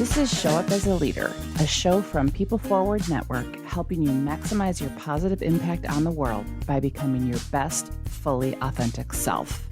This is Show Up as a Leader, a show from People Forward Network, helping you maximize your positive impact on the world by becoming your best, fully authentic self.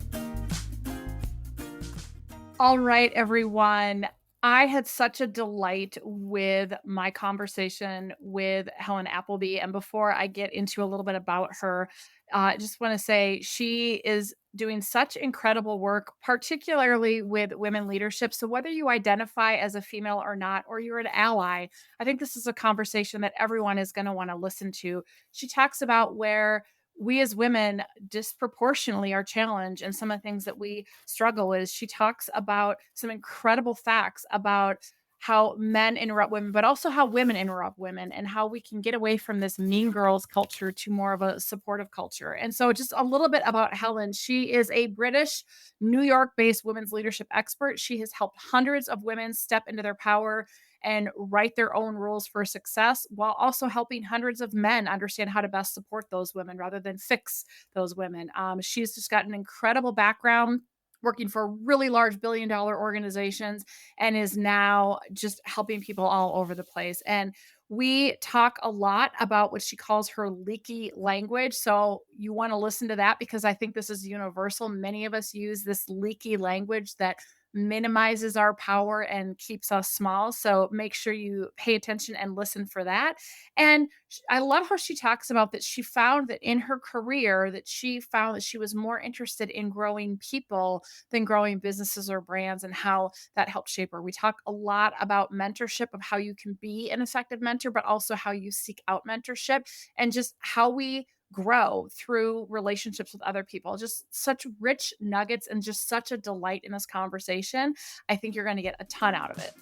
All right, everyone. I had such a delight with my conversation with Helen Appleby. And before I get into a little bit about her, I just want to say she is doing such incredible work, particularly with women leadership. So, whether you identify as a female or not, or you're an ally, I think this is a conversation that everyone is going to want to listen to. She talks about where we as women disproportionately are challenged and some of the things that we struggle with. She talks about some incredible facts about how men interrupt women, but also how women interrupt women and how we can get away from this mean girls culture to more of a supportive culture. And so, just a little bit about Helen. She is a British, New York based women's leadership expert. She has helped hundreds of women step into their power and write their own rules for success while also helping hundreds of men understand how to best support those women rather than fix those women. She's just got an incredible background working for really large billion-dollar organizations and is now just helping people all over the place. And we talk a lot about what she calls her leaky language. So you want to listen to that because I think this is universal. Many of us use this leaky language that minimizes our power and keeps us small. So make sure you pay attention and listen for that. And I love how she talks about that she found that in her career that she found that she was more interested in growing people than growing businesses or brands and how that helped shape her. We talk a lot about mentorship, of how you can be an effective mentor, but also how you seek out mentorship and just how we grow through relationships with other people. Just such rich nuggets and just such a delight in this conversation. I think you're going to get a ton out of it.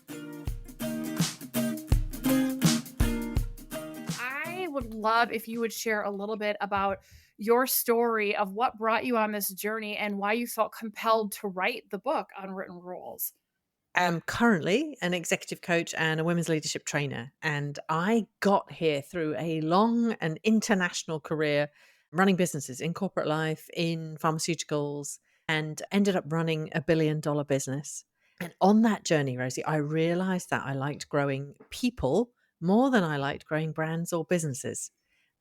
I would love if you would share a little bit about your story of what brought you on this journey and why you felt compelled to write the book Unwritten Rules. Am currently an executive coach and a women's leadership trainer. And I got here through a long and international career running businesses in corporate life, in pharmaceuticals, and ended up running $1 billion business. And on that journey, Rosie, I realized that I liked growing people more than I liked growing brands or businesses.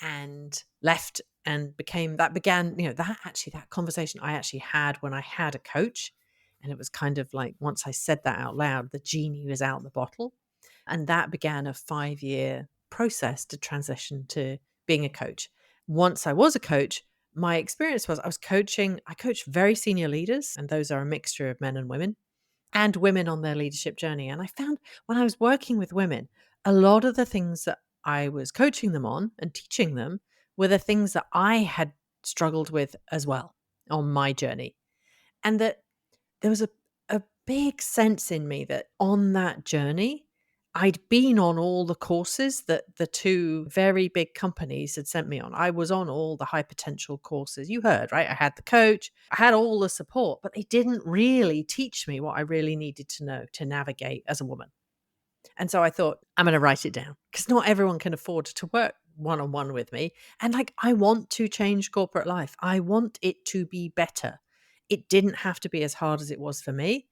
And left and began, that conversation I actually had when I had a coach. And it was kind of like, once I said that out loud, the genie was out the bottle. And that began a 5-year process to transition to being a coach. Once I was a coach, my experience was I coached very senior leaders, and those are a mixture of men and women on their leadership journey. And I found when I was working with women, a lot of the things that I was coaching them on and teaching them were the things that I had struggled with as well on my journey. And that there was a big sense in me that on that journey, I'd been on all the courses that the two very big companies had sent me on. I was on all the high potential courses. You heard, right? I had the coach, I had all the support, but they didn't really teach me what I really needed to know to navigate as a woman. And so I thought, I'm going to write it down because not everyone can afford to work one on one with me. And I want to change corporate life. I want it to be better. It didn't have to be as hard as it was for me.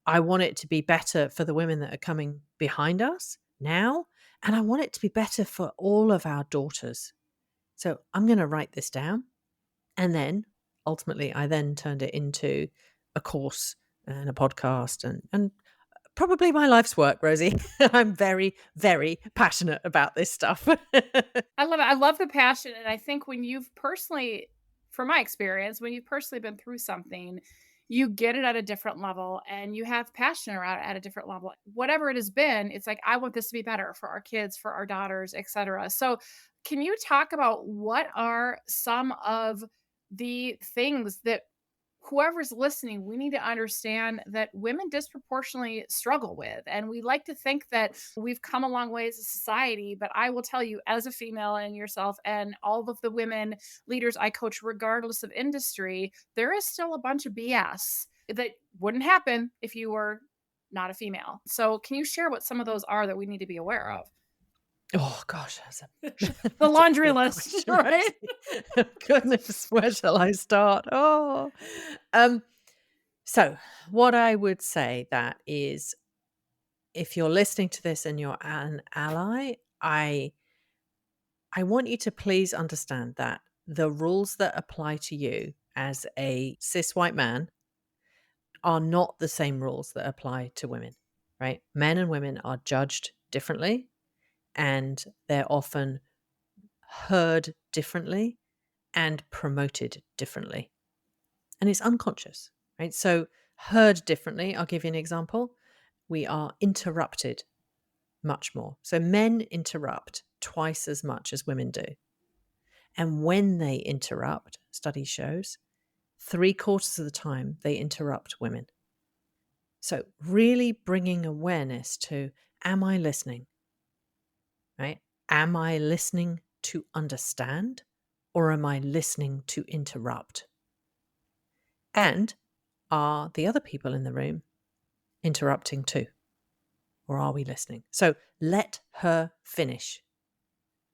I want it to be better for the women that are coming behind us now. And I want it to be better for all of our daughters. So I'm going to write this down. And then ultimately, I then turned it into a course and a podcast and probably my life's work, Rosie. I'm very, very passionate about this stuff. I love it. I love the passion. And I think when you've personally, from my experience, when you've personally been through something, you get it at a different level and you have passion around it at a different level. Whatever it has been, it's like, I want this to be better for our kids, for our daughters, etc. So, can you talk about what are some of the things that whoever's listening, we need to understand that women disproportionately struggle with. And we like to think that we've come a long way as a society. But I will tell you, as a female and yourself, and all of the women leaders I coach, regardless of industry, there is still a bunch of BS that wouldn't happen if you were not a female. So, can you share what some of those are that we need to be aware of? Oh gosh, The that's a laundry big list, question, right? Rosie. Oh, goodness, where shall I start? Um, so what I would say that is if you're listening to this and you're an ally, I want you to please understand that the rules that apply to you as a cis white man are not the same rules that apply to women, right? Men and women are judged differently, and they're often heard differently and promoted differently. And it's unconscious, right? So, heard differently, I'll give you an example. We are interrupted much more. So, men interrupt twice as much as women do. And when they interrupt, study shows, 3/4 of the time they interrupt women. So, really bringing awareness to, am I listening? Right? Am I listening to understand, or am I listening to interrupt? And are the other people in the room interrupting too? Or are we listening? So, let her finish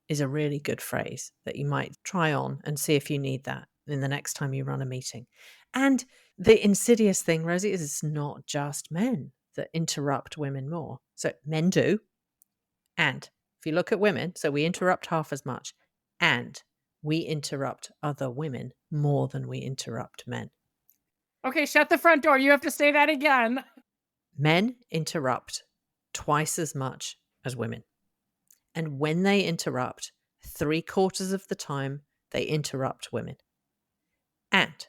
is a really good phrase that you might try on and see if you need that in the next time you run a meeting. And the insidious thing, Rosie, is it's not just men that interrupt women more. So men do. And if you look at women, so we interrupt half as much, and we interrupt other women more than we interrupt men. Okay, shut the front door. You have to say that again. Men interrupt twice as much as women. And when they interrupt, 3/4 of the time, they interrupt women. And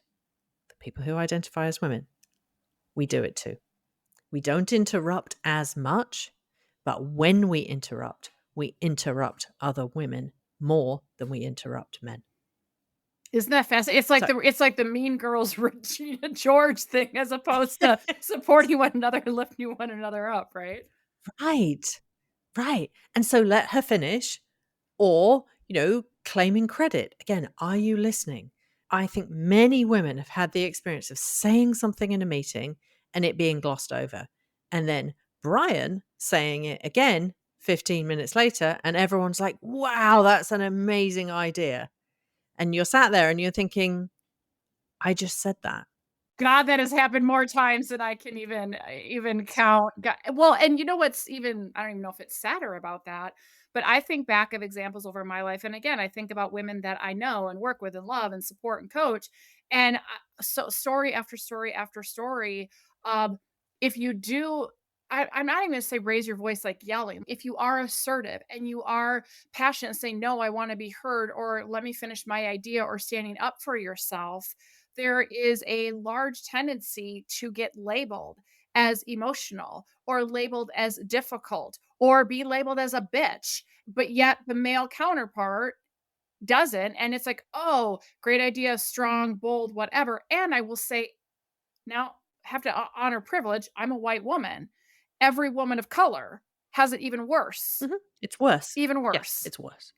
the people who identify as women, we do it too. We don't interrupt as much, but when we interrupt other women more than we interrupt men. Isn't that fascinating? It's like the Mean Girls Regina George thing as opposed to supporting one another and lifting one another up, right? Right. Right. And so let her finish, or, claiming credit. Again, are you listening? I think many women have had the experience of saying something in a meeting and it being glossed over. And then Brian saying it again 15 minutes later, and everyone's like, wow, that's an amazing idea. And you're sat there and you're thinking, I just said that. God, that has happened more times than I can even count. Well, and you know what's even I don't even know if it's sadder about that, but I think back of examples over my life, and again, I think about women that I know and work with and love and support and coach, and so story after story after story. If you do. I'm not even going to say raise your voice like yelling. If you are assertive and you are passionate, saying, no, I want to be heard, or let me finish my idea, or standing up for yourself, there is a large tendency to get labeled as emotional or labeled as difficult or be labeled as a bitch. But yet the male counterpart doesn't. And it's like, oh, great idea, strong, bold, whatever. And I will say, now have to honor privilege. I'm a white woman. Every woman of color has it even worse. It's worse. Even Yeah, worse. it's worse.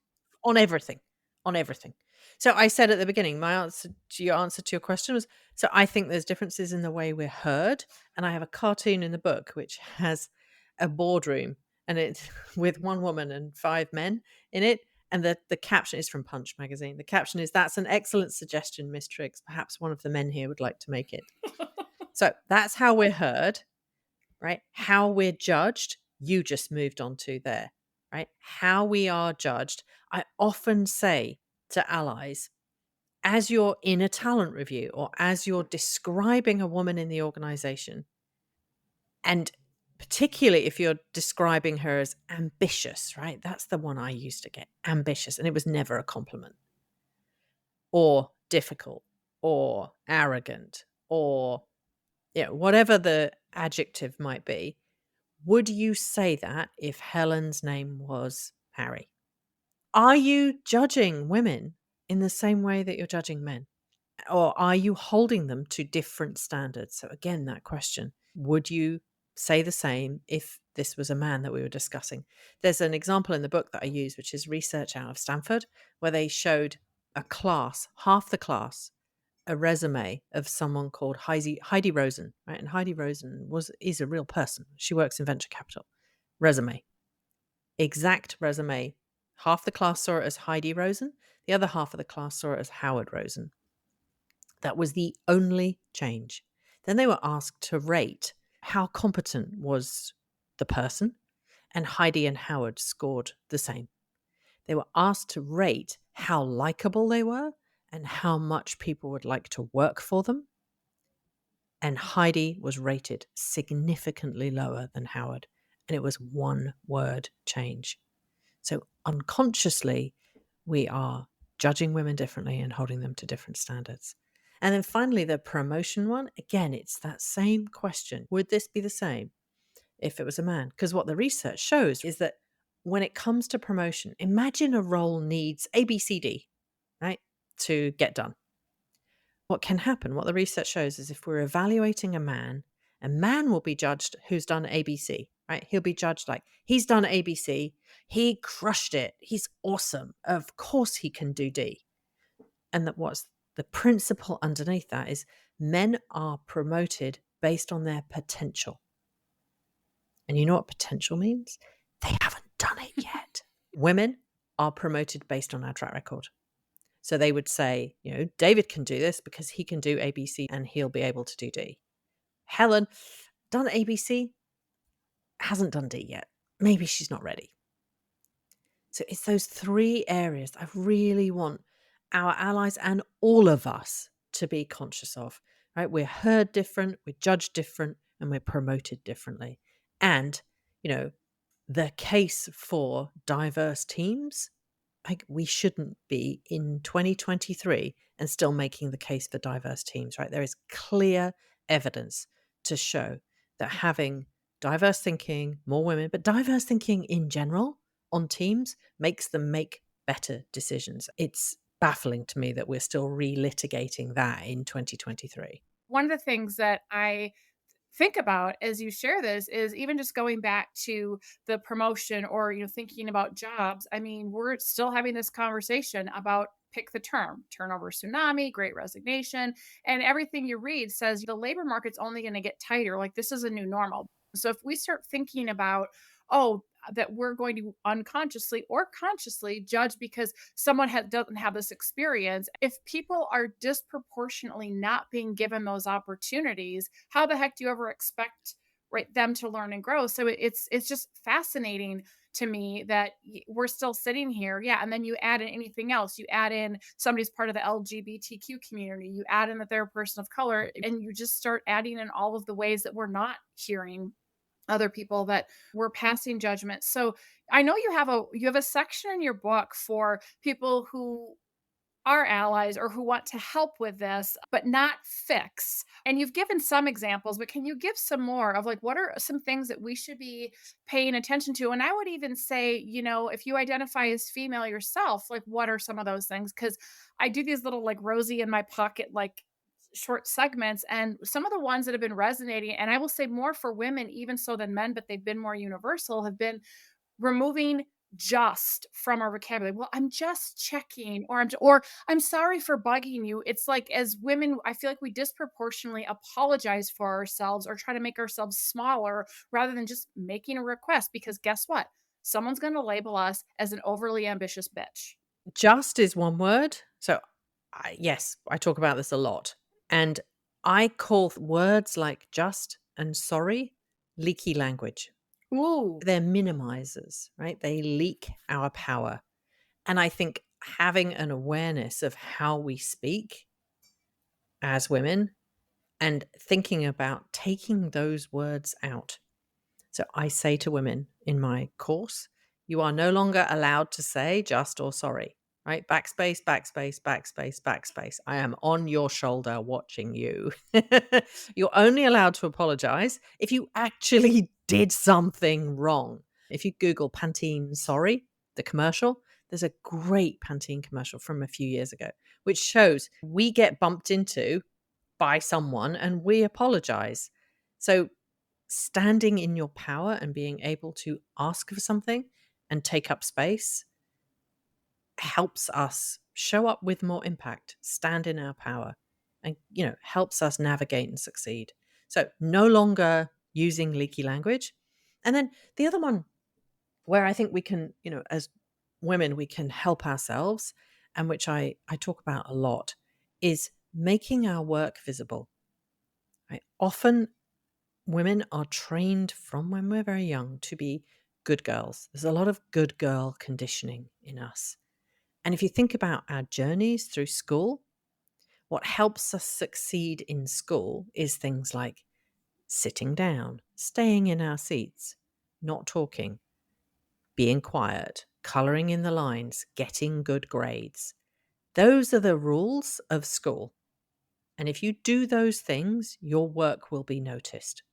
On everything. On everything. So I said at the beginning, my answer to your question was, so I think there's differences in the way we're heard. And I have a cartoon in the book which has a boardroom, and it's with one woman and 5 men in it. And the caption is from Punch magazine. The caption is, that's an excellent suggestion, Miss Triggs. Perhaps one of the men here would like to make it. So that's how we're heard, right? How we're judged. You just moved on to there, right? How we are judged. I often say to allies, as you're in a talent review or as you're describing a woman in the organization, and particularly if you're describing her as ambitious, right? That's the one I used to get, ambitious. And it was never a compliment. Or difficult, or arrogant, or whatever the adjective might be. Would you say that if Helen's name was Harry? Are you judging women in the same way that you're judging men? Or are you holding them to different standards? So, again, that question, would you say the same if this was a man that we were discussing? There's an example in the book that I use, which is research out of Stanford, where they showed a class, half the class, a resume of someone called Heidi Rosen, right? And Heidi Rosen is a real person. She works in venture capital. Resume. Exact resume. Half the class saw it as Heidi Rosen. The other half of the class saw it as Howard Rosen. That was the only change. Then they were asked to rate how competent was the person, and Heidi and Howard scored the same. They were asked to rate how likable they were and how much people would like to work for them. And Heidi was rated significantly lower than Howard. And it was one word change. So unconsciously, we are judging women differently and holding them to different standards. And then finally, the promotion one, again, it's that same question. Would this be the same if it was a man? Because what the research shows is that when it comes to promotion, imagine a role needs ABCD, right, to get done. What can happen, what the research shows is if we're evaluating a man will be judged who's done ABC, right? He'll be judged like, he's done ABC, he crushed it, he's awesome. Of course he can do D. And that what's the principle underneath that is men are promoted based on their potential. And you know what potential means? They haven't done it yet. Women are promoted based on our track record. So they would say, David can do this because he can do ABC and he'll be able to do D. Helen, done ABC, hasn't done D yet. Maybe she's not ready. So it's those three areas I really want our allies and all of us to be conscious of, right? We're heard different, we're judged different, and we're promoted differently. And, the case for diverse teams, like we shouldn't be in 2023 and still making the case for diverse teams, right? There is clear evidence to show that having diverse thinking, more women, but diverse thinking in general on teams makes them make better decisions. It's baffling to me that we're still relitigating that in 2023. One of the things that I think about as you share this is even just going back to the promotion or thinking about jobs. I mean, we're still having this conversation about pick the term turnover tsunami, great resignation, and everything you read says the labor market's only going to get tighter. Like this is a new normal. So if we start thinking about, oh, that we're going to unconsciously or consciously judge because someone doesn't have this experience. If people are disproportionately not being given those opportunities, how the heck do you ever expect them to learn and grow? So it's just fascinating to me that we're still sitting here. Yeah. And then you add in anything else. You add in somebody's part of the LGBTQ community. You add in that they're a person of color, and you just start adding in all of the ways that we're not hearing other people, that we're passing judgment. So I know you have a section in your book for people who are allies or who want to help with this, but not fix. And you've given some examples, but can you give some more of like, what are some things that we should be paying attention to? And I would even say, if you identify as female yourself, like what are some of those things? Because I do these little like Rosie in my pocket, like short segments, and some of the ones that have been resonating, and I will say more for women even so than men, but they've been more universal, have been removing just from our vocabulary. Well, I'm just checking, or I'm sorry for bugging you. It's like as women, I feel like we disproportionately apologize for ourselves or try to make ourselves smaller rather than just making a request, because guess what? Someone's going to label us as an overly ambitious bitch. Just is one word. So, yes, I talk about this a lot. And I call words like just and sorry leaky language. Ooh. They're minimizers, right? They leak our power. And I think having an awareness of how we speak as women and thinking about taking those words out. So I say to women in my course, you are no longer allowed to say just or sorry, right? Backspace, backspace, backspace, backspace. I am on your shoulder watching you. You're only allowed to apologize if you actually did something wrong. If you Google Pantene sorry, the commercial, there's a great Pantene commercial from a few years ago, which shows we get bumped into by someone and we apologize. So standing in your power and being able to ask for something and take up space helps us show up with more impact, stand in our power, and helps us navigate and succeed. So no longer using leaky language. And then the other one where I think we can, as women, we can help ourselves, and which I talk about a lot, is making our work visible. Right? Often women are trained from when we're very young to be good girls. There's a lot of good girl conditioning in us. And if you think about our journeys through school, what helps us succeed in school is things like sitting down, staying in our seats, not talking, being quiet, colouring in the lines, getting good grades. Those are the rules of school. And if you do those things, your work will be noticed.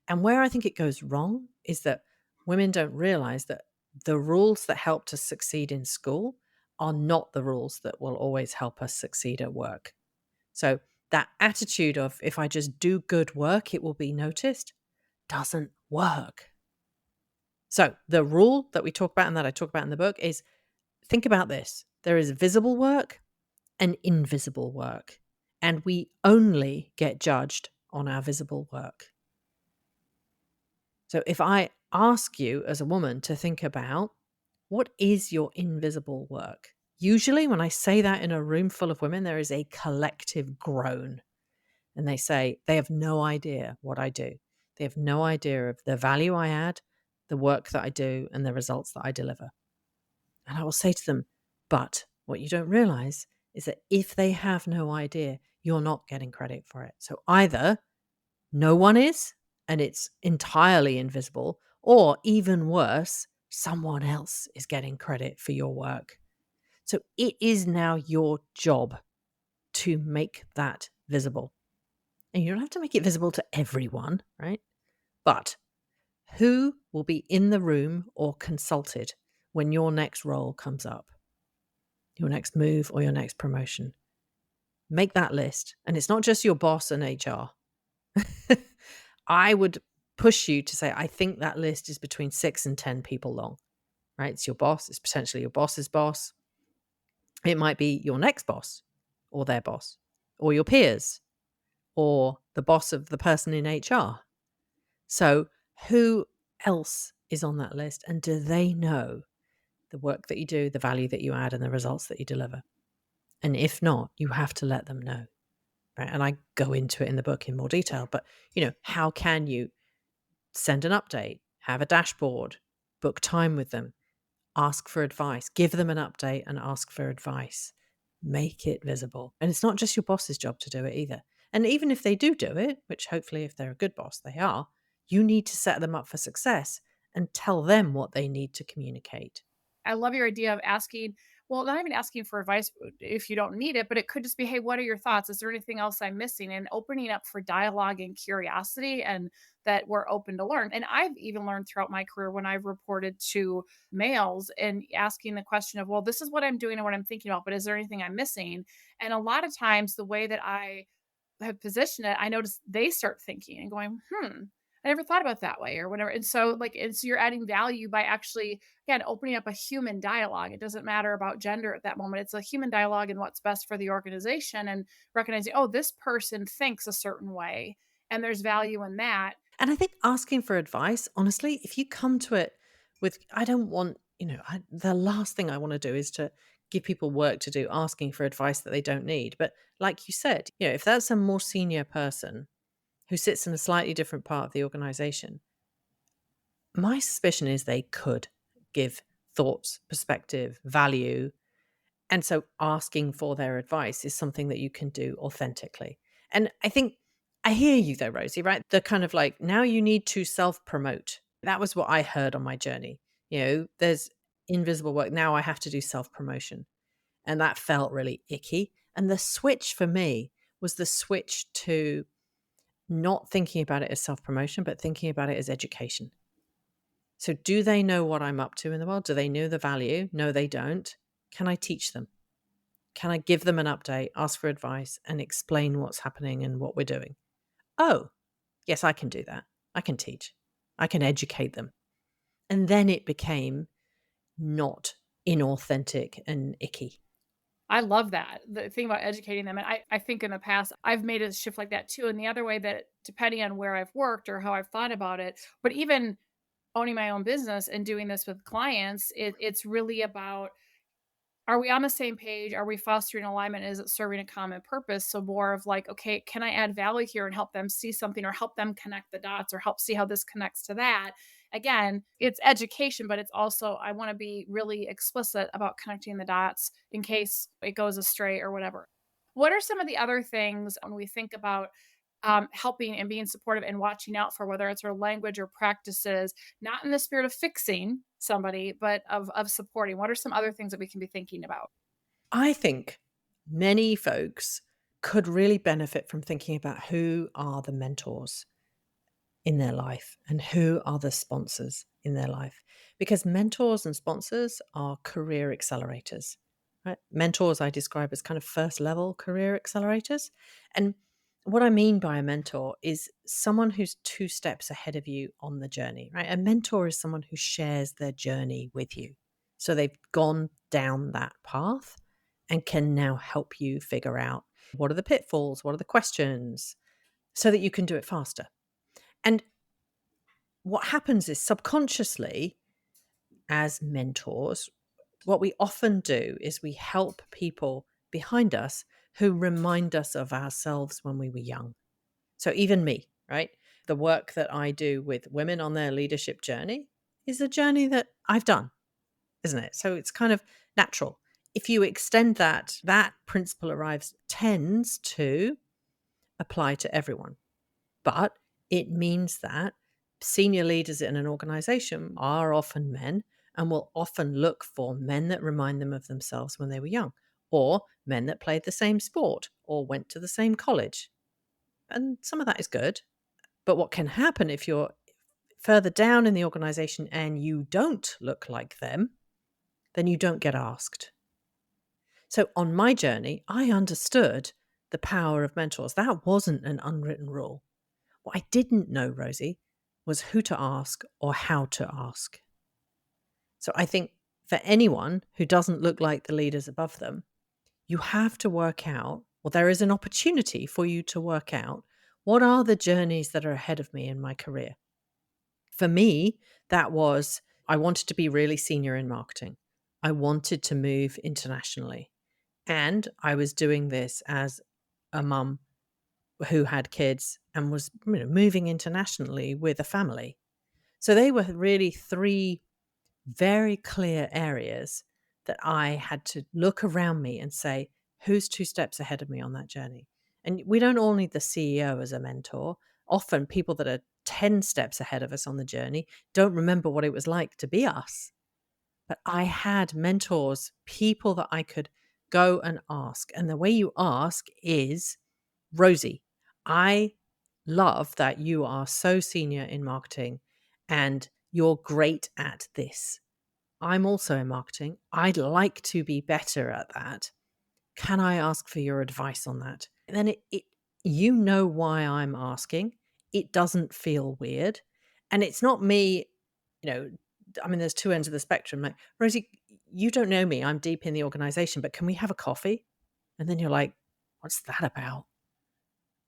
And where I think it goes wrong is that women don't realize that the rules that helped us succeed in school are not the rules that will always help us succeed at work. So that attitude of if I just do good work, it will be noticed doesn't work. So the rule that we talk about and that I talk about in the book is think about this. There is visible work and invisible work, and we only get judged on our visible work. So if I ask you as a woman to think about what is your invisible work? Usually, when I say that in a room full of women, there is a collective groan. And they say they have no idea what I do. They have no idea of the value I add, the work that I do, and the results that I deliver. And I will say to them, but what you don't realize is that if they have no idea, you're not getting credit for it. So either no one is, and it's entirely invisible, or even worse, someone else is getting credit for your work. So it is now your job to make that visible. And you don't have to make it visible to everyone, right? But who will be in the room or consulted when your next role comes up, your next move or your next promotion? Make that list. And it's not just your boss and HR. I would push you to say, I think that list is between 6 and 10 people long, right? It's your boss. It's potentially your boss's boss. It might be your next boss or their boss or your peers or the boss of the person in HR. So who else is on that list? And do they know the work that you do, the value that you add, and the results that you deliver? And if not, you have to let them know. Right. And I go into it in the book in more detail, but how can you send an update, have a dashboard, book time with them, ask for advice, give them an update and ask for advice, make it visible. And it's not just your boss's job to do it either. And even if they do it, which hopefully if they're a good boss, they are, you need to set them up for success and tell them what they need to communicate. I love your idea of asking, well, not even asking for advice if you don't need it, but it could just be, hey, what are your thoughts? Is there anything else I'm missing? And opening up for dialogue and curiosity, and that we're open to learn. And I've even learned throughout my career when I've reported to males and asking the question of, well, this is what I'm doing and what I'm thinking about, but is there anything I'm missing? And a lot of times, the way that I have positioned it, I notice they start thinking and going, I never thought about that way or whatever. And so you're adding value by actually, again, opening up a human dialogue. It doesn't matter about gender at that moment. It's a human dialogue and what's best for the organization, and recognizing, oh, this person thinks a certain way and there's value in that. And I think asking for advice, honestly, if you come to it with, I don't want, the last thing I want to do is to give people work to do, asking for advice that they don't need. But like you said, if that's a more senior person who sits in a slightly different part of the organization, my suspicion is they could give thoughts, perspective, value. And so asking for their advice is something that you can do authentically. And I think I hear you though, Rosie, right? The kind of like, now you need to self promote. That was what I heard on my journey. There's invisible work. Now I have to do self promotion. And that felt really icky. And the switch for me was the switch to not thinking about it as self promotion, but thinking about it as education. So do they know what I'm up to in the world? Do they know the value? No, they don't. Can I teach them? Can I give them an update, ask for advice, and explain what's happening and what we're doing? Oh, yes, I can do that. I can teach. I can educate them. And then it became not inauthentic and icky. I love that. The thing about educating them. And I think in the past, I've made a shift like that too. And the other way that, depending on where I've worked or how I've thought about it, but even owning my own business and doing this with clients, it's really about Are we on the same page? Are we fostering alignment? Is it serving a common purpose? So more of like, okay, can I add value here and help them see something or help them connect the dots or help see how this connects to that? Again, it's education, but it's also I want to be really explicit about connecting the dots in case it goes astray or whatever. What are some of the other things when we think about helping and being supportive and watching out for whether it's our language or practices, not in the spirit of fixing somebody, but of supporting? What are some other things that we can be thinking about? I think many folks could really benefit from thinking about who are the mentors in their life and who are the sponsors in their life, because mentors and sponsors are career accelerators, right? Mentors I describe as kind of first level career accelerators. And what I mean by a mentor is someone who's two steps ahead of you on the journey, right? A mentor is someone who shares their journey with you, so they've gone down that path and can now help you figure out what are the pitfalls, what are the questions, so that you can do it faster. And what happens is subconsciously, as mentors, what we often do is we help people behind us who remind us of ourselves when we were young. So even me, right? The work that I do with women on their leadership journey is a journey that I've done, isn't it? So it's kind of natural. If you extend that, that principle arrives tends to apply to everyone. But it means that senior leaders in an organization are often men and will often look for men that remind them of themselves when they were young, or men that played the same sport or went to the same college. And some of that is good. But what can happen if you're further down in the organization and you don't look like them, then you don't get asked. So on my journey, I understood the power of mentors. That wasn't an unwritten rule. What I didn't know, Rosie, was who to ask or how to ask. So I think for anyone who doesn't look like the leaders above them, you have to work out, or there is an opportunity for you to work out, what are the journeys that are ahead of me in my career? For me, that was I wanted to be really senior in marketing. I wanted to move internationally. And I was doing this as a mum who had kids and was moving internationally with a family. So they were really three very clear areas that I had to look around me and say, who's two steps ahead of me on that journey? And we don't all need the CEO as a mentor. Often people that are 10 steps ahead of us on the journey don't remember what it was like to be us. But I had mentors, people that I could go and ask. And the way you ask is, Rosie, I love that you are so senior in marketing and you're great at this. I'm also in marketing. I'd like to be better at that. Can I ask for your advice on that? And then you know why I'm asking. It doesn't feel weird. And it's not me, I mean, there's two ends of the spectrum. Like, Rosie, you don't know me. I'm deep in the organization, but can we have a coffee? And then you're like, what's that about?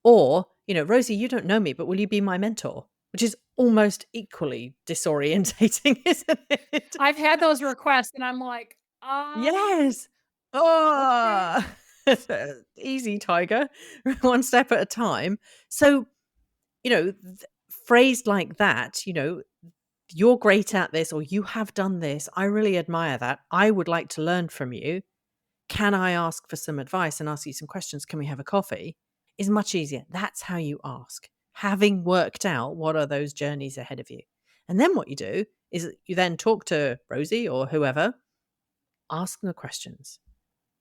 Or, Rosie, you don't know me, but will you be my mentor? Which is almost equally disorientating, isn't it? I've had those requests and I'm like, Yes. okay. Oh, easy, tiger. One step at a time. So, phrased like that, you're great at this or you have done this. I really admire that. I would like to learn from you. Can I ask for some advice and ask you some questions? Can we have a coffee? Is much easier. That's how you ask, having worked out what are those journeys ahead of you. And then what you do is you then talk to Rosie or whoever, ask them the questions,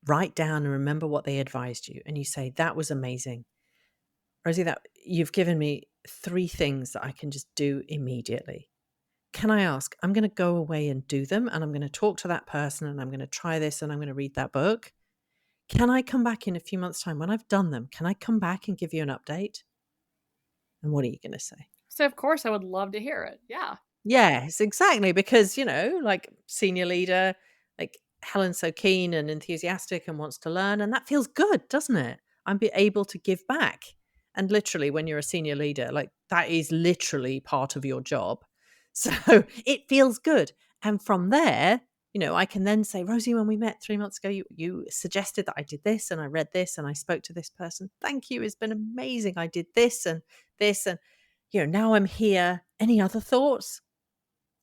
write down and remember what they advised you. And you say, that was amazing. Rosie, that you've given me three things that I can just do immediately. Can I ask? I'm going to go away and do them, and I'm going to talk to that person, and I'm going to try this, and I'm going to read that book. Can I come back in a few months' time when I've done them? Can I come back and give you an update? And what are you going to say? So of course I would love to hear it. Yeah. Yes, exactly. Because, like senior leader, like Helen's so keen and enthusiastic and wants to learn. And that feels good, doesn't it? I'm be able to give back. And literally, when you're a senior leader, like that is literally part of your job. So it feels good. And from there, I can then say, Rosie, when we met 3 months ago, you suggested that I did this and I read this and I spoke to this person. Thank you. It's been amazing. I did this and this. And, now I'm here. Any other thoughts?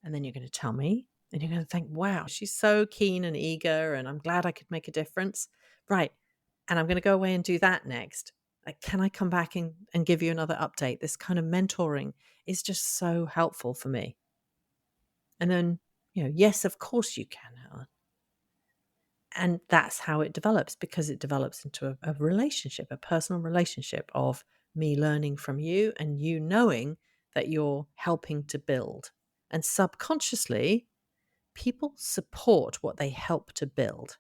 And then you're going to tell me and you're going to think, wow, she's so keen and eager and I'm glad I could make a difference. Right. And I'm going to go away and do that next. Like, can I come back and give you another update? This kind of mentoring is just so helpful for me. And then, yes, of course you can, Helen. And that's how it develops, because it develops into a relationship, a personal relationship of me learning from you and you knowing that you're helping to build. And subconsciously, people support what they help to build.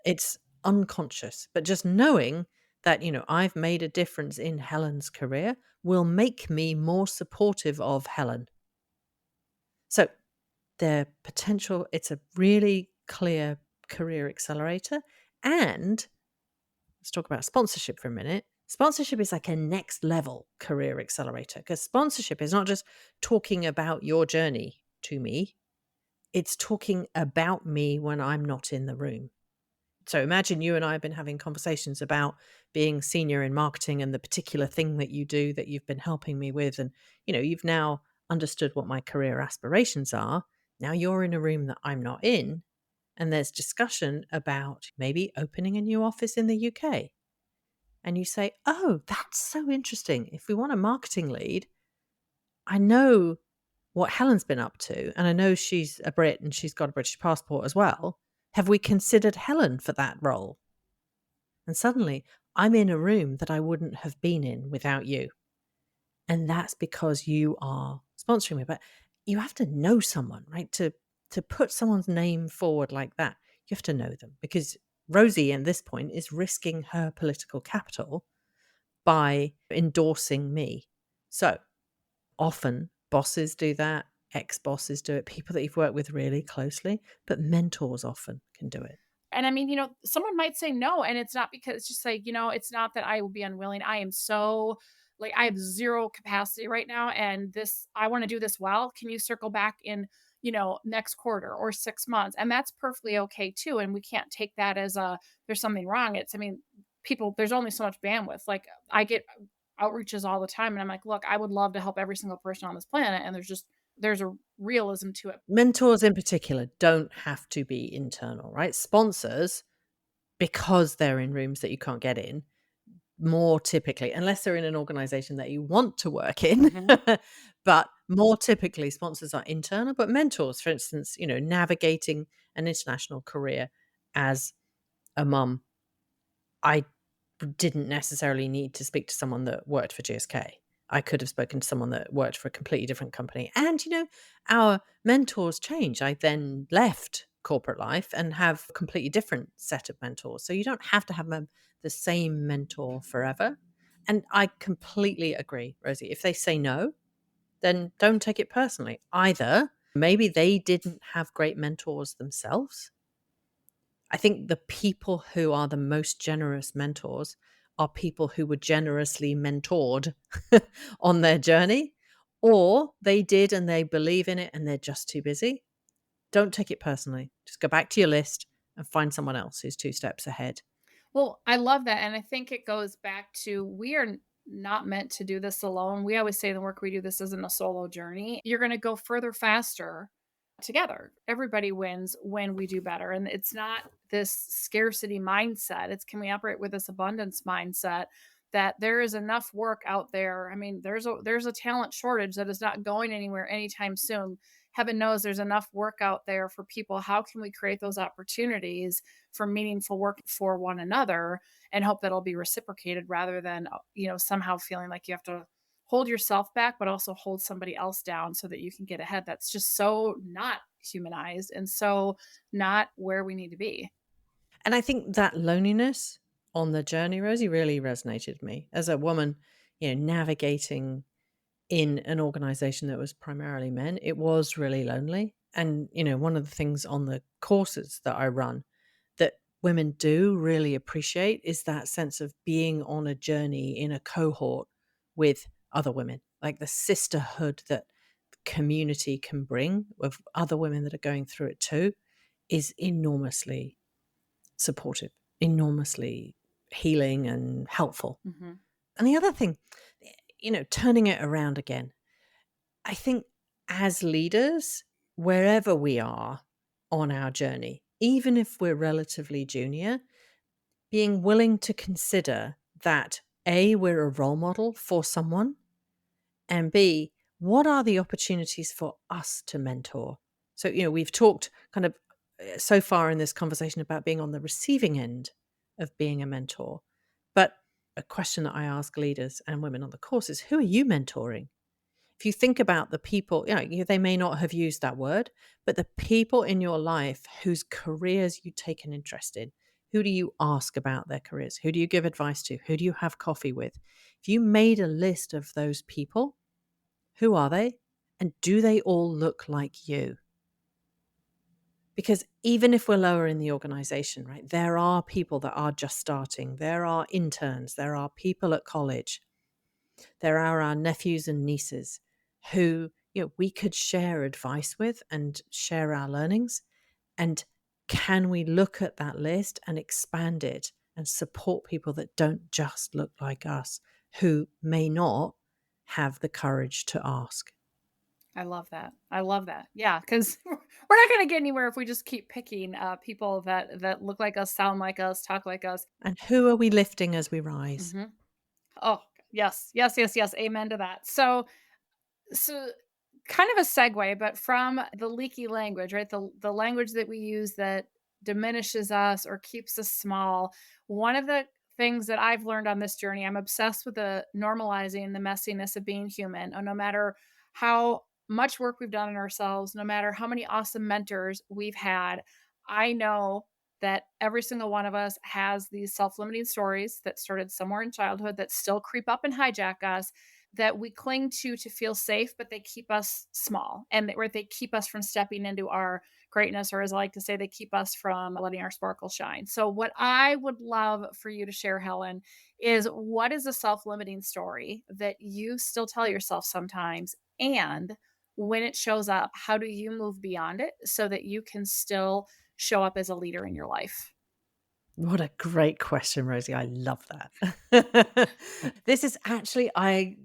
It's unconscious, but just knowing that, I've made a difference in Helen's career will make me more supportive of Helen. So their potential, it's a really clear career accelerator. And let's talk about sponsorship for a minute. Sponsorship is like a next level career accelerator, because sponsorship is not just talking about your journey to me. It's talking about me when I'm not in the room. So imagine you and I have been having conversations about being senior in marketing and the particular thing that you do that you've been helping me with. And, you've now understood what my career aspirations are. Now you're in a room that I'm not in. And there's discussion about maybe opening a new office in the UK. And you say, oh, that's so interesting. If we want a marketing lead, I know what Helen's been up to, and I know she's a Brit and she's got a British passport as well. Have we considered Helen for that role? And suddenly I'm in a room that I wouldn't have been in without you. And that's because you are sponsoring me. But you have to know someone, right? To put someone's name forward like that, you have to know them, because Rosie at this point is risking her political capital by endorsing me. So often bosses do that, ex-bosses do it, people that you've worked with really closely, but mentors often can do it. And I mean, someone might say no, and it's not because it's just like, it's not that I will be unwilling. I am so like, I have zero capacity right now, and I want to do this well. Can you circle back in, next quarter or 6 months? And that's perfectly okay too. And we can't take that as there's something wrong. I mean, people, there's only so much bandwidth. Like, I get outreaches all the time, and I'm like, look, I would love to help every single person on this planet. And there's a realism to it. Mentors in particular don't have to be internal, right? Sponsors, because they're in rooms that you can't get in, more typically, unless they're in an organization that you want to work in, Mhm. but more typically sponsors are internal. But mentors, for instance, navigating an international career as a mum, I didn't necessarily need to speak to someone that worked for GSK. I could have spoken to someone that worked for a completely different company. And, our mentors change. I then left corporate life and have a completely different set of mentors. So you don't have to have the same mentor forever. And I completely agree, Rosie. If they say no, then don't take it personally. Either maybe they didn't have great mentors themselves. I think the people who are the most generous mentors are people who were generously mentored on their journey, or they did and they believe in it and they're just too busy. Don't take it personally. Just go back to your list and find someone else who's 2 steps ahead. Well, I love that, and I think it goes back to we are not meant to do this alone. We always say the work we do, this isn't a solo journey. You're going to go further faster together. Everybody wins when we do better, and it's not this scarcity mindset. It's, can we operate with this abundance mindset that there is enough work out there. I mean, there's a talent shortage that is not going anywhere anytime soon. Heaven knows there's enough work out there for people. How can we create those opportunities for meaningful work for one another and hope that it'll be reciprocated, rather than, somehow feeling like you have to hold yourself back, but also hold somebody else down so that you can get ahead. That's just so not humanized and so not where we need to be. And I think that loneliness on the journey, Rosie, really resonated with me as a woman, navigating in an organization that was primarily men. It was really lonely. And, one of the things on the courses that I run that women do really appreciate is that sense of being on a journey in a cohort with other women, like the sisterhood that community can bring of other women that are going through it too. is enormously supportive, enormously healing and helpful. Hmm. And the other thing, turning it around again, I think as leaders, wherever we are on our journey, even if we're relatively junior, being willing to consider that A, we're a role model for someone, and B, what are the opportunities for us to mentor? So, we've talked kind of so far in this conversation about being on the receiving end of being a mentor. But a question that I ask leaders and women on the course is, who are you mentoring? If you think about the people, they may not have used that word, but the people in your life whose careers you take an interest in, who do you ask about their careers? Who do you give advice to? Who do you have coffee with? If you made a list of those people, who are they? And do they all look like you? Because even if we're lower in the organization, right, there are people that are just starting. There are interns. There are people at college. There are our nephews and nieces who, we could share advice with and share our learnings. And can we look at that list and expand it and support people that don't just look like us, who may not have the courage to ask? I love that. I love that. Yeah, because we're not going to get anywhere if we just keep picking people that look like us, sound like us, talk like us. And who are we lifting as we rise? Hmm. Oh, yes, yes, yes, yes. Amen to that. So kind of a segue, but from the leaky language, right? The language that we use that diminishes us or keeps us small. One of the things that I've learned on this journey, I'm obsessed with the normalizing the messiness of being human. No matter how much work we've done on ourselves, no matter how many awesome mentors we've had, I know that every single one of us has these self-limiting stories that started somewhere in childhood that still creep up and hijack us, that we cling to feel safe, but they keep us small, and where they keep us from stepping into our greatness, or as I like to say, they keep us from letting our sparkle shine. So, what I would love for you to share, Helen, is what is a self limiting story that you still tell yourself sometimes? And when it shows up, how do you move beyond it so that you can still show up as a leader in your life? What a great question, Rosie. I love that. This is actually, I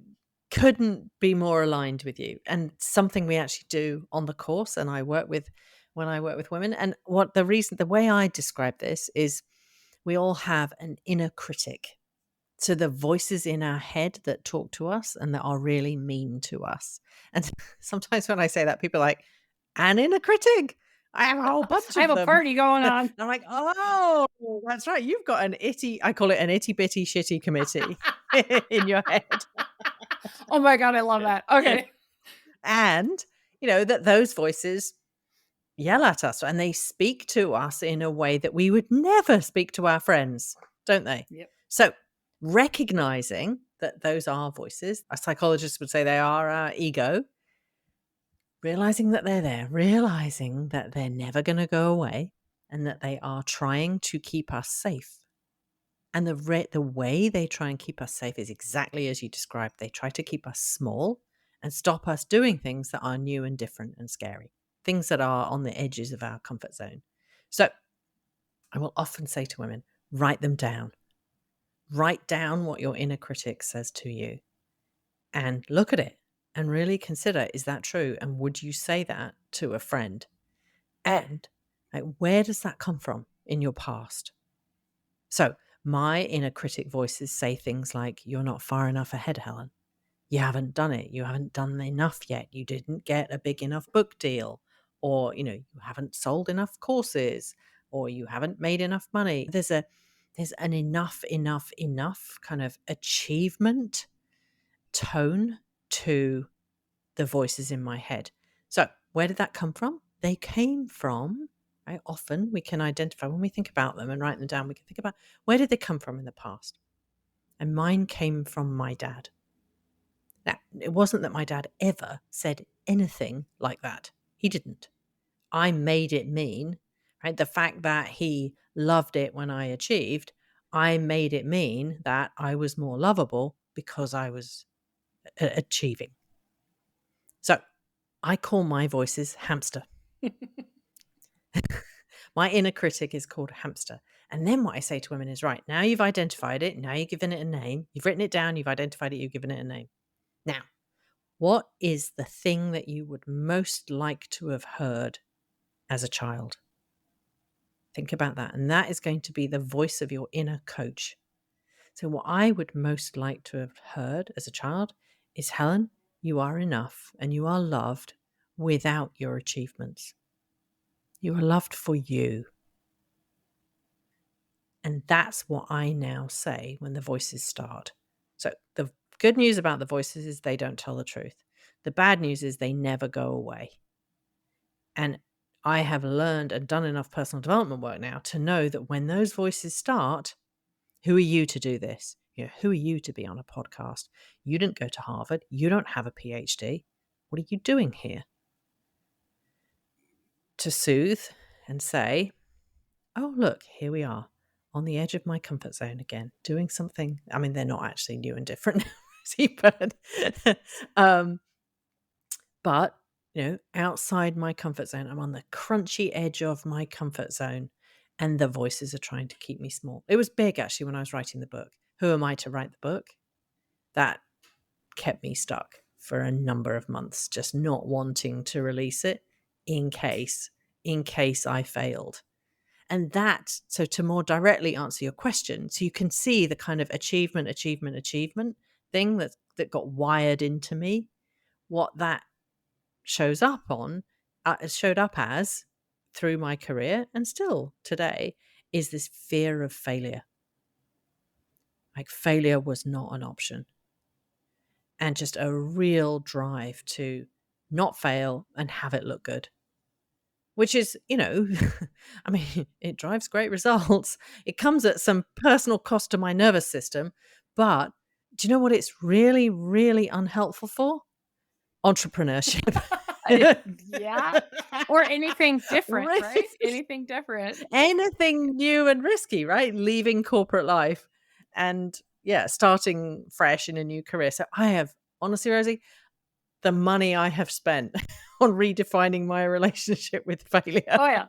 couldn't be more aligned with you, and something we actually do on the course. And when I work with women. And the way I describe this is we all have an inner critic. So the voices in our head that talk to us and that are really mean to us. And sometimes when I say that, people are like, an inner critic? I have a whole bunch I have of a them. party going And on. I'm like, oh, that's right. You've got I call it an itty bitty shitty committee in your head. Oh my God, I love that. Okay. And, that those voices yell at us and they speak to us in a way that we would never speak to our friends, don't they? Yep. So, recognizing that those are voices, a psychologist would say they are our ego, realizing that they're there, realizing that they're never going to go away and that they are trying to keep us safe. And the way they try and keep us safe is exactly as you described. They try to keep us small and stop us doing things that are new and different and scary, things that are on the edges of our comfort zone. So I will often say to women, write them down. Write down what your inner critic says to you and look at it and really consider, is that true? And would you say that to a friend? And where does that come from in your past? So my inner critic voices say things like, you're not far enough ahead, Helen. You haven't done it. You haven't done enough yet. You didn't get a big enough book deal, or, you haven't sold enough courses, or you haven't made enough money. There's an enough kind of achievement tone to the voices in my head. So where did that come from? They came from, right? Often we can identify when we think about them and write them down, we can think about, where did they come from in the past? And mine came from my dad. Now, it wasn't that my dad ever said anything like that. He didn't. I made it mean, right? The fact that he loved it when I achieved, I made it mean that I was more lovable because I was achieving. So I call my voices hamster. My inner critic is called hamster. And then what I say to women is, right, now you've identified it. Now you've given it a name. You've written it down. You've identified it. You've given it a name. Now, what is the thing that you would most like to have heard as a child? Think about that. And that is going to be the voice of your inner coach. So, what I would most like to have heard as a child is, Helen, you are enough and you are loved without your achievements. You are loved for you. And that's what I now say when the voices start. So, the good news about the voices is they don't tell the truth. The bad news is they never go away. And I have learned and done enough personal development work now to know that when those voices start, who are you to do this? Who are you to be on a podcast? You didn't go to Harvard. You don't have a PhD. What are you doing here? To soothe and say, oh, look, here we are on the edge of my comfort zone again, doing something. I mean, they're not actually new and different, but outside my comfort zone, I'm on the crunchy edge of my comfort zone, and the voices are trying to keep me small. It was big, actually, when I was writing the book. Who am I to write the book? That kept me stuck for a number of months, just not wanting to release it in case I failed. And so to more directly answer your question, so you can see the kind of achievement thing that got wired into me, what that showed up as through my career and still today is this fear of failure. Like, failure was not an option. And just a real drive to not fail and have it look good. Which is, I mean, it drives great results. It comes at some personal cost to my nervous system. But do you know what it's really, really unhelpful for? Entrepreneurship. Yeah. Or anything different, right? Right. Anything different. Anything new and risky, right? Leaving corporate life and starting fresh in a new career. So I have, honestly, Rosie, the money I have spent on redefining my relationship with failure Oh, yeah.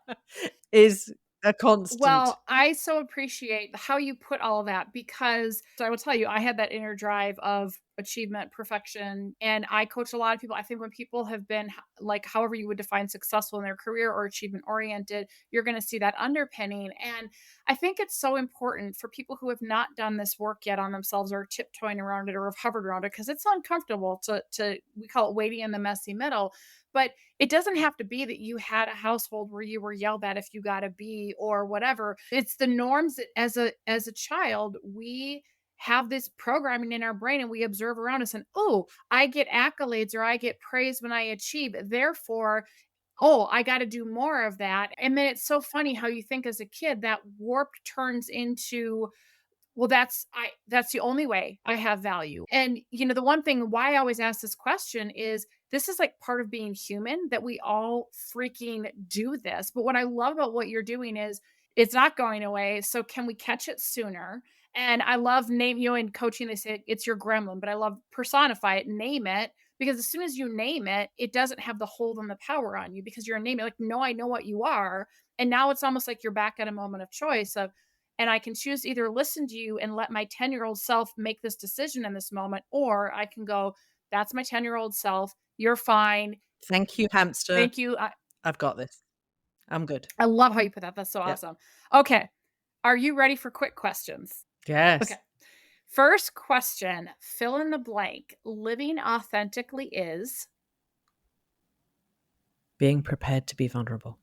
is a constant. Well, I so appreciate how you put all of that, because I will tell you, I had that inner drive of achievement, perfection, and I coach a lot of people. I think when people have been like, however you would define successful in their career or achievement oriented, you're going to see that underpinning. And I think it's so important for people who have not done this work yet on themselves, or tiptoeing around it, or have hovered around it, because it's uncomfortable to we call it waiting in the messy middle. But it doesn't have to be that you had a household where you were yelled at if you got a B or whatever. It's the norms that as a child, we have this programming in our brain and we observe around us, and oh, I get accolades or I get praise when I achieve. Therefore, oh, I got to do more of that. And then it's so funny how you think as a kid that warp turns into, well, that's the only way I have value. And the one thing why I always ask this question is, this is like part of being human, that we all freaking do this. But what I love about what you're doing is it's not going away. So can we catch it sooner? And I love in coaching, they say it's your gremlin, but I love personify it, name it, because as soon as you name it, it doesn't have the hold and the power on you, because you're naming it. Like, no, I know what you are. And now it's almost like you're back at a moment of choice and I can choose to either listen to you and let my 10-year-old self make this decision in this moment, or I can go, that's my 10-year-old self. You're fine. Thank you, hamster. Thank you. I've got this. I'm good. I love how you put that. That's so awesome. Okay. Are you ready for quick questions? Yes. Okay. First question, fill in the blank. Living authentically is? Being prepared to be vulnerable.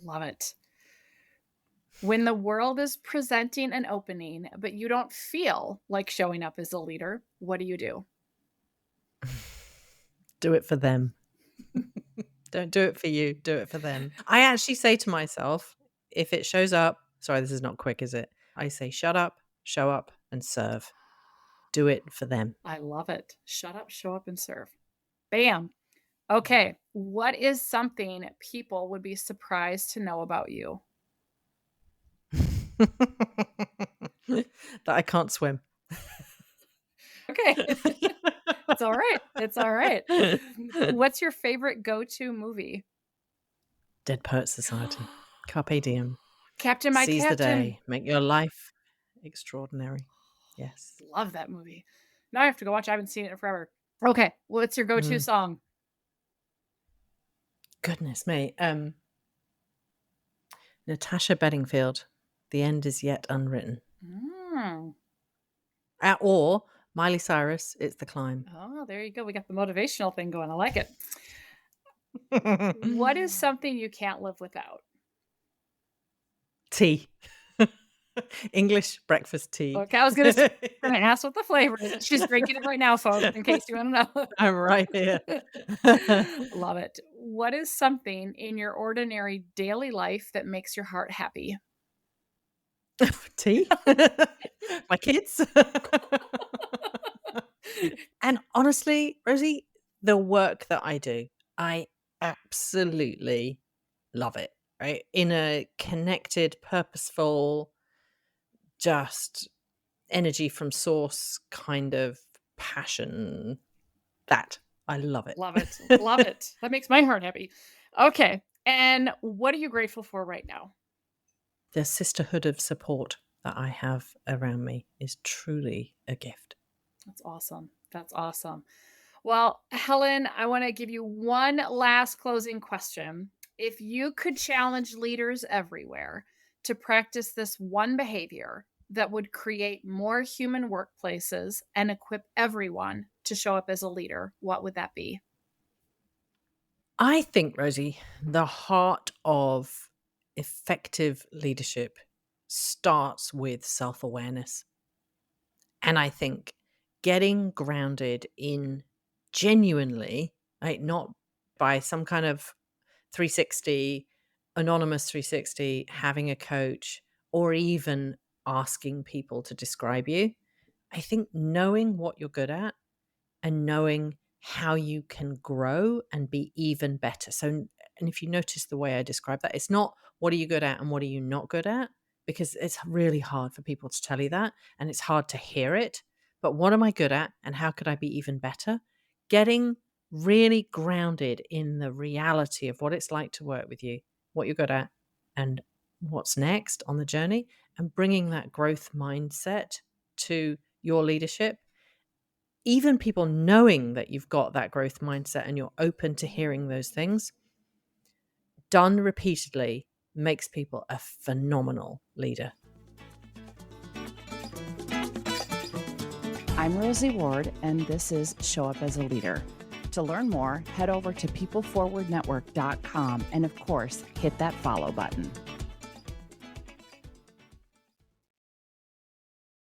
Love it. When the world is presenting an opening, but you don't feel like showing up as a leader, what do you do? Do it for them. Don't do it for you. Do it for them. I actually say to myself, if it shows up, sorry, this is not quick, is it? I say, shut up, show up, and serve. Do it for them. I love it. Shut up, show up, and serve. Bam. Okay. What is something people would be surprised to know about you? That I can't swim. Okay. It's all right. It's all right. What's your favorite go-to movie? Dead Poet Society. Carpe diem. Captain, my Seize the captain. day. Make your life extraordinary. Yes. Love that movie. Now I have to go watch. I haven't seen it in forever. Okay, what's your go-to song? Goodness me. Natasha Bedingfield, The End Is Yet Unwritten. Or Miley Cyrus, It's the Climb. Oh, there you go. We got the motivational thing going. I like it. What is something you can't live without? Tea. English breakfast tea. Okay, I was going to ask what the flavor is. She's drinking it right now, folks, in case you want to know. I'm right here. Love it. What is something in your ordinary daily life that makes your heart happy? Tea. My kids. And honestly, Rosie, the work that I do, I absolutely love it, right? In a connected, purposeful, just energy from source kind of passion. That I love it. Love it. Love it. That makes my heart happy. Okay. And what are you grateful for right now? The sisterhood of support that I have around me is truly a gift. That's awesome. That's awesome. Well, Helen, I want to give you one last closing question. If you could challenge leaders everywhere to practice this one behavior that would create more human workplaces and equip everyone to show up as a leader, what would that be? I think, Rosie, the heart of effective leadership starts with self-awareness. And I think getting grounded in genuinely, right, not by some kind of 360, anonymous 360, having a coach, or even asking people to describe you. I think knowing what you're good at and knowing how you can grow and be even better. So, and if you notice the way I describe that, it's not what are you good at and what are you not good at, because it's really hard for people to tell you that and it's hard to hear it. But what am I good at and how could I be even better? Getting really grounded in the reality of what it's like to work with you, what you're good at, and what's next on the journey, and bringing that growth mindset to your leadership. Even people knowing that you've got that growth mindset and you're open to hearing those things, done repeatedly, makes people a phenomenal leader. I'm Rosie Ward, and this is Show Up as a Leader. To learn more, head over to peopleforwardnetwork.com and, of course, hit that follow button.